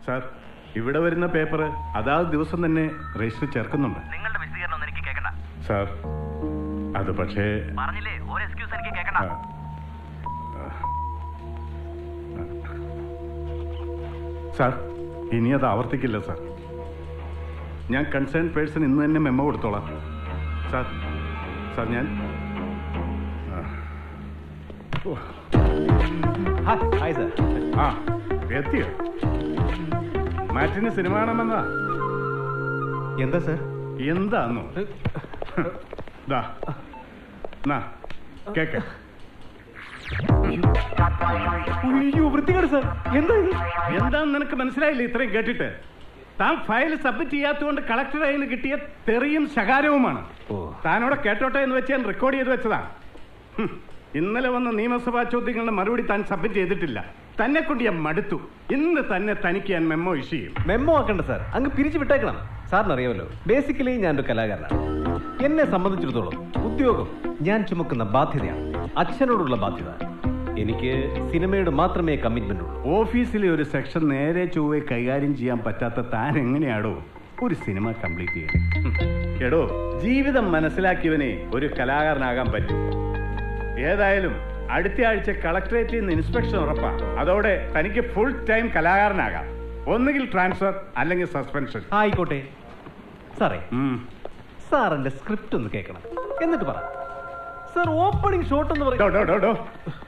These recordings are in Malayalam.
സാർ, ഇവിടെ വരുന്ന പേപ്പർ അതാത് ദിവസം തന്നെ രജിസ്റ്റർ ചേർക്കുന്നുണ്ട്. നിങ്ങളുടെ വിശദീകരണം എനിക്ക് കേൾക്കണ്ട സാർ. അത് പക്ഷേ പറഞ്ഞില്ലേ, ഒരു എക്സ്ക്യൂസ് എനിക്ക് കേൾക്കണ്ട. സാർ, ഇനി അത് ആവർത്തിക്കില്ല സാർ. ഞാൻ കൺസേൺ പേഴ്സൺ ഇന്ന് തന്നെ മെമ്മോ കൊടുത്തോളാം. സാർ സാർ ഞാൻ ആ എത്തിയോ? മാറ്റിന് സിനിമ കാണാമെന്നാ. എന്താ സാർ? എന്താന്നോ? കേക്ക. വൃത്തികേട് സാർ. എന്താന്ന് നിനക്ക് മനസ്സിലായില്ല? ഇത്രയും കേട്ടിട്ട് താൻ ഫയൽ സബ്മിറ്റ് ചെയ്യാത്തതുകൊണ്ട് കളക്ടർ കയ്യിൽ നിന്ന് കിട്ടിയ തെറിയും ശകാരവുമാണ്. താനോടെ കേട്ടോട്ടെ എന്ന് വെച്ച് ഞാൻ റെക്കോർഡ് ചെയ്ത് വെച്ചതാ. ഇന്നലെ വന്ന നിയമസഭാ ചോദ്യങ്ങളുടെ മറുപടി താൻ സബ്മിറ്റ് ചെയ്തിട്ടില്ല. തന്നെ കൊണ്ട് ഞാൻ മടുത്തു. ഇന്ന് തന്നെ തനിക്ക് ഞാൻ മെമ്മോ ഇഷ്യൂ ചെയ്യും. മെമ്മോ ആക്കണ്ട സാർ, അങ്ങ് പിരിച്ചു വിട്ടേക്കണം. സാറിന് അറിയാമല്ലോ, ബേസിക്കലി ഞാനൊരു കലാകാരനാണ്. എന്നെ സംബന്ധിച്ചിടത്തോളം ഉദ്യോഗം ഞാൻ ചുമക്കുന്ന ബാധ്യതയാണ്, അച്ഛനോടുള്ള ബാധ്യത. എനിക്ക് സിനിമയോട് മാത്രമേ കമ്മിറ്റ്മെന്റ് ഉള്ളൂ. ഓഫീസിലെ ഒരു സെക്ഷൻ നേരെ ചൊവ്വേ കൈകാര്യം ചെയ്യാൻ പറ്റാത്ത താൻ എങ്ങനെയാടോ ഒരു സിനിമ കംപ്ലീറ്റ് ചെയ്യാൻ? എടോ, ജീവിതം മനസ്സിലാക്കിയവനെ ഒരു കലാകാരനാകാൻ പറ്റും. ഏതായാലും അടുത്ത ആഴ്ച കളക്ടറേറ്റിൽ നിന്ന് ഇൻസ്പെക്ഷൻ ഉറപ്പാ. അതോടെ തനിക്ക് ഫുൾ ടൈം കലാകാരനാകാം. ഒന്നുകിൽ ട്രാൻസ്ഫർ അല്ലെങ്കിൽ സസ്പെൻഷൻ. ആയിക്കോട്ടെ സാറേ. സാറിന്റെ സ്ക്രിപ്റ്റ് ഒന്ന് കേൾക്കണം, എന്നിട്ട് പറ. സാർ, ഓപ്പണിംഗ് ഷോട്ട് എന്ന് പറയും.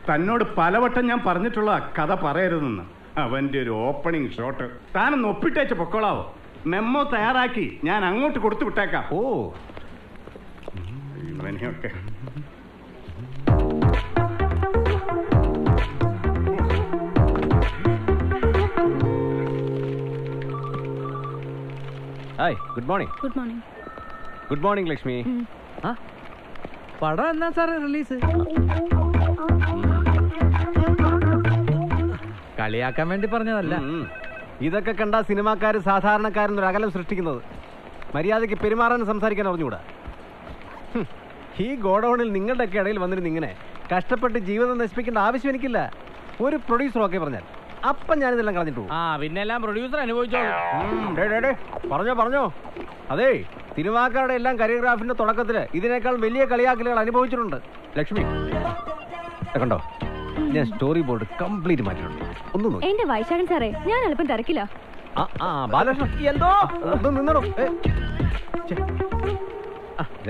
തന്നോട് പലവട്ടം ഞാൻ പറഞ്ഞിട്ടുള്ള കഥ പറയരുതെന്ന്. അവന്റെ ഒരു ഓപ്പണിംഗ് ഷോട്ട് താനൊന്ന് ഒപ്പിട്ടേച്ച് പൊക്കോളാവോ? മെമ്മോ തയ്യാറാക്കി ഞാൻ അങ്ങോട്ട് കൊടുത്തു വിട്ടേക്കാം. ഓ, ഇവനെയൊക്കെ hi, good morning. Good morning. Good morning Lakshmi. പടം എന്നാ സാറേ റിലീസ്? കളിയാക്കാൻ വേണ്ടി പറഞ്ഞതല്ല. ഇതൊക്കെ കണ്ട സിനിമാക്കാര് സാധാരണക്കാരെന്നൊരു അകലം സൃഷ്ടിക്കുന്നത്. മര്യാദയ്ക്ക് പെരുമാറാൻ സംസാരിക്കാൻ അറിഞ്ഞുകൂടാ. ഈ ഗോഡൌണിൽ നിങ്ങളുടെയൊക്കെ ഇടയിൽ വന്നിരുന്ന് ഇങ്ങനെ കഷ്ടപ്പെട്ട് ജീവിതം നശിപ്പിക്കേണ്ട ആവശ്യം എനിക്കില്ല. ഒരു പ്രൊഡ്യൂസർ ഒക്കെ പറഞ്ഞാൽ അപ്പം ഞാനിതെല്ലാം കളഞ്ഞിട്ടു. പിന്നെ എല്ലാം പ്രൊഡ്യൂസർ അനുഭവിച്ചോളൂ. പറഞ്ഞോ. അതെ, സിനിമാക്കാരുടെ എല്ലാം കരിയോഗ്രാഫിന്റെ തുടക്കത്തില് ഇതിനേക്കാൾ വലിയ കളിയാക്കലുകൾ അനുഭവിച്ചിട്ടുണ്ട്. ലക്ഷ്മി കണ്ടോ, ഞാൻ സ്റ്റോറി ബോർഡ് കംപ്ലീറ്റ് മാറ്റിയിട്ടുണ്ട്. ഒന്നും എന്റെ വൈശാഖൻ സാറേ, ഞാൻ അല്പം തിരക്കില്ല. ബാലകൃഷ്ണൻ എന്തോ നിന്നോ.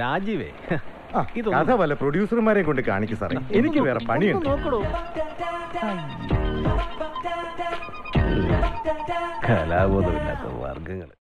രാജീവേ, കഥ വല്ല പ്രൊഡ്യൂസർമാരെ കൊണ്ട് കാണിക്കും സാറേ, എനിക്ക് വേറെ പണിയുണ്ട്. നോക്കണോ, കലാബോധമില്ലാത്ത വർഗങ്ങൾ.